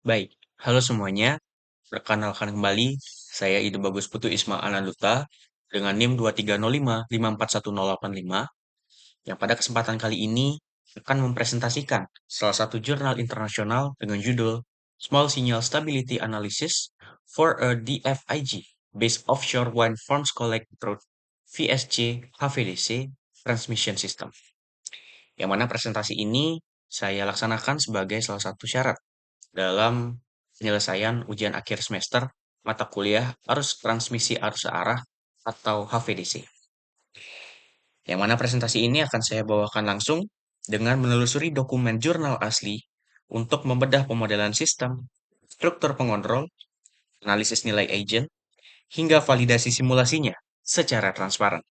Baik, halo semuanya. Perkenalkan kembali, saya Idu Bagus Putu Isma Analuta dengan NIM 23055410855 yang pada kesempatan kali ini akan mempresentasikan salah satu jurnal internasional dengan judul Small Signal Stability Analysis for a DFIG Based Offshore Wind Farms Collect Through VSC HVDC Transmission System. Yang mana presentasi ini saya laksanakan sebagai salah satu syarat dalam penyelesaian ujian akhir semester mata kuliah arus transmisi arus searah atau HVDC. Yang mana presentasi ini akan saya bawakan langsung dengan menelusuri dokumen jurnal asli untuk membedah pemodelan sistem, struktur pengontrol, analisis nilai agent, hingga validasi simulasinya secara transparan.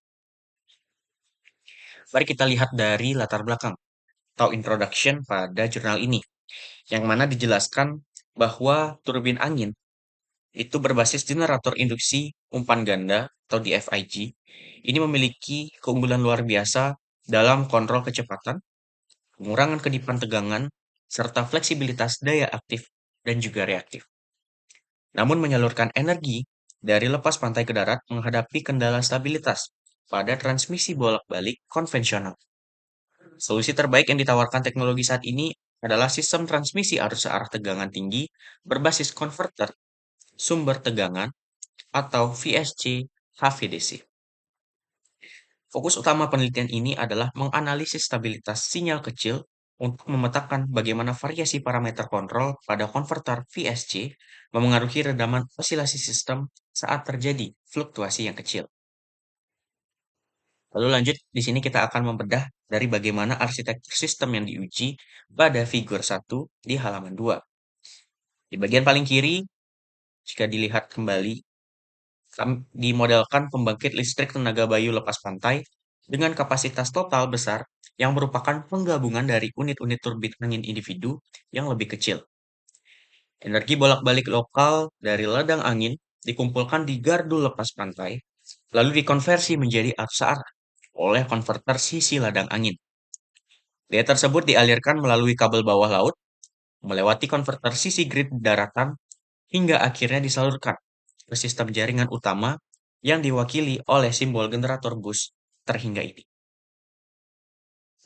Mari kita lihat dari latar belakang atau introduction pada jurnal ini, yang mana dijelaskan bahwa turbin angin itu berbasis generator induksi umpan ganda atau DFIG. Ini memiliki keunggulan luar biasa dalam kontrol kecepatan, pengurangan kedipan tegangan, serta fleksibilitas daya aktif dan juga reaktif. Namun menyalurkan energi dari lepas pantai ke darat menghadapi kendala stabilitas pada transmisi bolak-balik konvensional. Solusi terbaik yang ditawarkan teknologi saat ini adalah sistem transmisi arus searah tegangan tinggi berbasis konverter sumber tegangan atau VSC HVDC. Fokus utama penelitian ini adalah menganalisis stabilitas sinyal kecil untuk memetakan bagaimana variasi parameter kontrol pada konverter VSC memengaruhi redaman osilasi sistem saat terjadi fluktuasi yang kecil. Lalu lanjut, di sini kita akan membedah dari bagaimana arsitektur sistem yang diuji pada figur 1 di halaman 2. Di bagian paling kiri, jika dilihat kembali, dimodelkan pembangkit listrik tenaga bayu lepas pantai dengan kapasitas total besar yang merupakan penggabungan dari unit-unit turbin angin individu yang lebih kecil. Energi bolak-balik lokal dari ladang angin dikumpulkan di gardu lepas pantai, lalu dikonversi menjadi arus searah oleh konverter sisi ladang angin. Daya tersebut dialirkan melalui kabel bawah laut, melewati konverter sisi grid daratan, hingga akhirnya disalurkan ke sistem jaringan utama yang diwakili oleh simbol generator bus terhingga ini.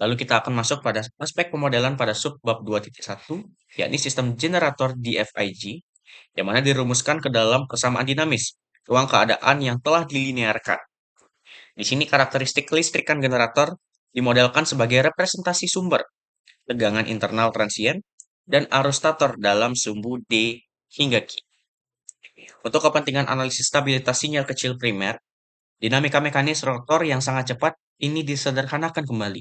Lalu kita akan masuk pada aspek pemodelan pada subbab 2.1, yakni sistem generator DFIG, yang mana dirumuskan ke dalam persamaan dinamis, ruang keadaan yang telah dilinearkan. Di sini karakteristik kelistrikan generator dimodelkan sebagai representasi sumber, tegangan internal transient, dan arus stator dalam sumbu D hingga Q. Untuk kepentingan analisis stabilitas sinyal kecil primer, dinamika mekanis rotor yang sangat cepat ini disederhanakan kembali.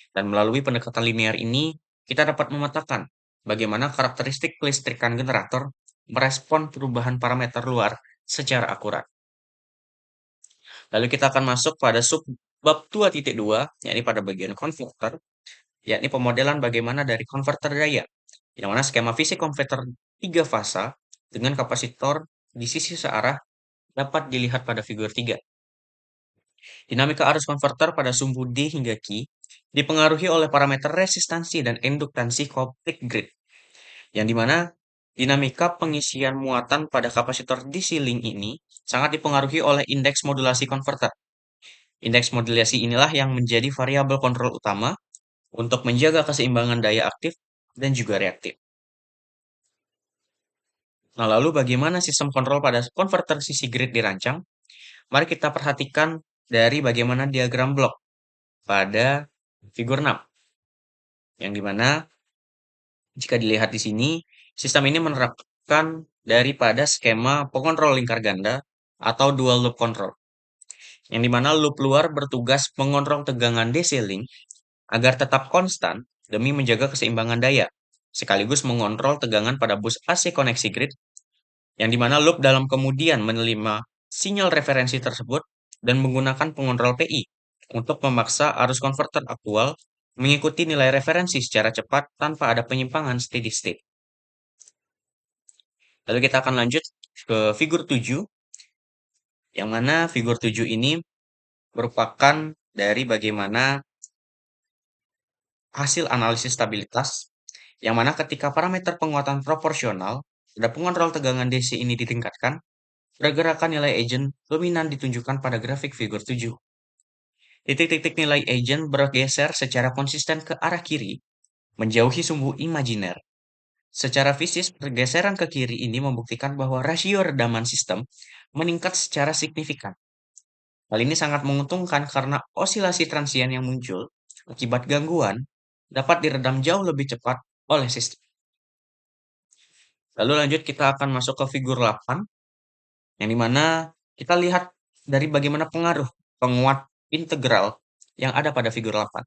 Dan melalui pendekatan linear ini, kita dapat memetakan bagaimana karakteristik kelistrikan generator merespon perubahan parameter luar secara akurat. Lalu kita akan masuk pada subbab 2.2, yakni pada bagian konverter, yakni pemodelan bagaimana dari konverter daya, yang mana skema fisik konverter 3 fasa dengan kapasitor di sisi searah dapat dilihat pada figur 3. Dinamika arus konverter pada sumbu D hingga Q dipengaruhi oleh parameter resistansi dan induktansi kopling grid, yang dimana dinamika pengisian muatan pada kapasitor DC link ini sangat dipengaruhi oleh indeks modulasi konverter. Indeks modulasi inilah yang menjadi variabel kontrol utama untuk menjaga keseimbangan daya aktif dan juga reaktif. Nah, lalu bagaimana sistem kontrol pada konverter sisi grid dirancang? Mari kita perhatikan dari bagaimana diagram blok pada figur 6. Yang dimana jika dilihat di sini, sistem ini menerapkan daripada skema pengontrol lingkar ganda atau dual loop control. Yang dimana loop luar bertugas mengontrol tegangan DC link agar tetap konstan demi menjaga keseimbangan daya, sekaligus mengontrol tegangan pada bus AC koneksi grid, yang dimana loop dalam kemudian menerima sinyal referensi tersebut dan menggunakan pengontrol PI untuk memaksa arus konverter aktual mengikuti nilai referensi secara cepat tanpa ada penyimpangan steady state. Lalu kita akan lanjut ke figur 7, yang mana figur 7 ini merupakan dari bagaimana hasil analisis stabilitas Yang mana ketika parameter penguatan proporsional pada pengontrol tegangan DC ini ditingkatkan, pergerakan nilai agent dominan ditunjukkan pada grafik figur 7. Titik-titik nilai agent bergeser secara konsisten ke arah kiri, menjauhi sumbu imajiner. Secara fisik, pergeseran ke kiri ini membuktikan bahwa rasio redaman sistem meningkat secara signifikan. Hal ini sangat menguntungkan karena osilasi transien yang muncul akibat gangguan dapat diredam jauh lebih cepat oleh sistem. Lalu lanjut kita akan masuk ke figur 8, yang dimana kita lihat dari bagaimana pengaruh penguat integral yang ada pada figur 8.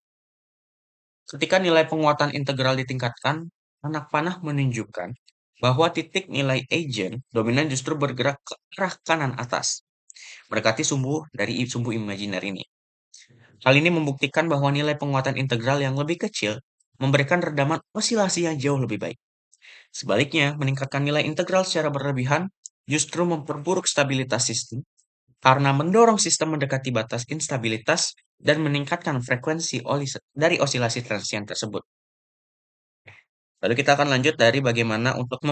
Ketika nilai penguatan integral ditingkatkan, anak panah menunjukkan bahwa titik nilai agent dominan justru bergerak ke arah kanan atas, mendekati sumbu imajiner ini. Hal ini membuktikan bahwa nilai penguatan integral yang lebih kecil memberikan redaman osilasi yang jauh lebih baik. Sebaliknya, meningkatkan nilai integral secara berlebihan justru memperburuk stabilitas sistem karena mendorong sistem mendekati batas instabilitas dan meningkatkan frekuensi dari osilasi transien tersebut. Lalu kita akan lanjut dari bagaimana untuk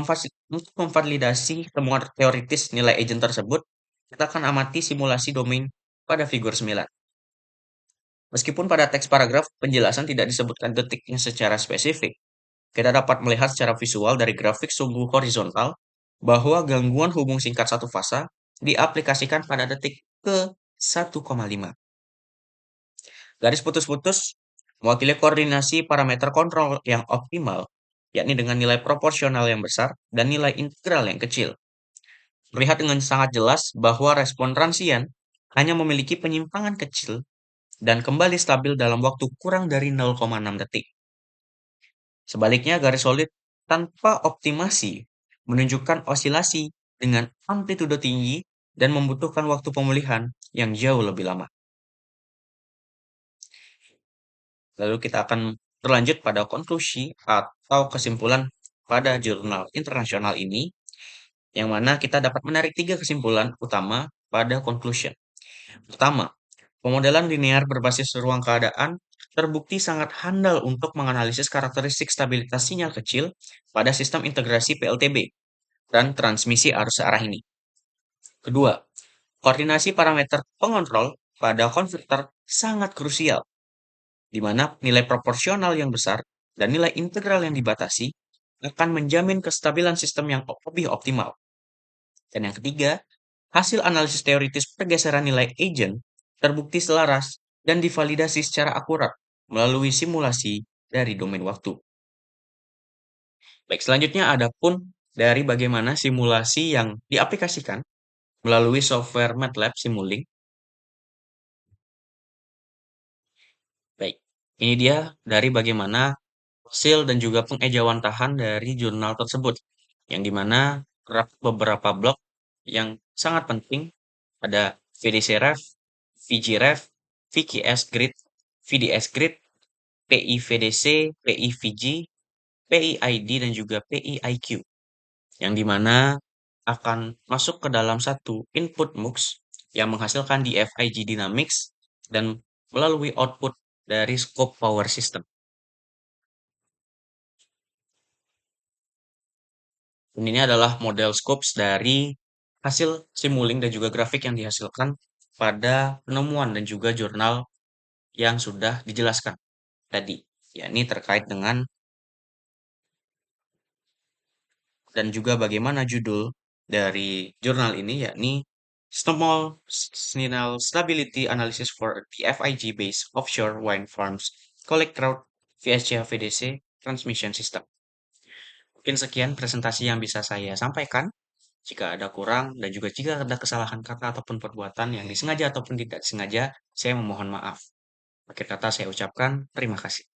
memvalidasi temuan teoritis nilai agent tersebut, kita akan amati simulasi domain pada figur 9. Meskipun pada teks paragraf penjelasan tidak disebutkan detiknya secara spesifik, kita dapat melihat secara visual dari grafik sumbu horizontal bahwa gangguan hubung singkat satu fasa diaplikasikan pada detik ke 1,5. Garis putus-putus mewakili koordinasi parameter kontrol yang optimal, yakni dengan nilai proporsional yang besar dan nilai integral yang kecil. Terlihat dengan sangat jelas bahwa respon transien hanya memiliki penyimpangan kecil dan kembali stabil dalam waktu kurang dari 0,6 detik. Sebaliknya, garis solid tanpa optimasi menunjukkan osilasi dengan amplitudo tinggi dan membutuhkan waktu pemulihan yang jauh lebih lama. Lalu kita akan berlanjut pada konklusi atau kesimpulan pada jurnal internasional ini, yang mana kita dapat menarik 3 kesimpulan utama pada conclusion. Pertama, pemodelan linear berbasis ruang keadaan terbukti sangat handal untuk menganalisis karakteristik stabilitas sinyal kecil pada sistem integrasi PLTB dan transmisi arus searah ini. Kedua, koordinasi parameter pengontrol pada konverter sangat krusial, di mana nilai proporsional yang besar dan nilai integral yang dibatasi akan menjamin kestabilan sistem yang lebih optimal. Dan yang ketiga, hasil analisis teoritis pergeseran nilai agent terbukti selaras dan divalidasi secara akurat melalui simulasi dari domain waktu. Baik, selanjutnya ada pun dari bagaimana simulasi yang diaplikasikan melalui software MATLAB Simulink. Baik, ini dia dari bagaimana hasil dan juga pengejawantahan dari jurnal tersebut, yang dimana terdapat beberapa blok yang sangat penting. Ada VDC-Ref, VG-Ref, VKS-Grid, VDS-Grid, PI-VDC, PI-VG, PI-ID, dan juga PI-IQ, yang dimana akan masuk ke dalam satu input MUX yang menghasilkan DFIG Dynamics dan melalui output dari scope power system. Dan ini adalah model scopes dari hasil Simulink dan juga grafik yang dihasilkan pada penemuan dan juga jurnal yang sudah dijelaskan tadi, yakni terkait dengan dan juga bagaimana judul dari jurnal ini, yakni Small Signal Stability Analysis for PFIG-based Offshore Wind Farms Collect Route VSC VDC Transmission System. Mungkin sekian presentasi yang bisa saya sampaikan. Jika ada kurang dan juga jika ada kesalahan kata ataupun perbuatan yang disengaja ataupun tidak disengaja, saya memohon maaf. Akhir kata saya ucapkan terima kasih.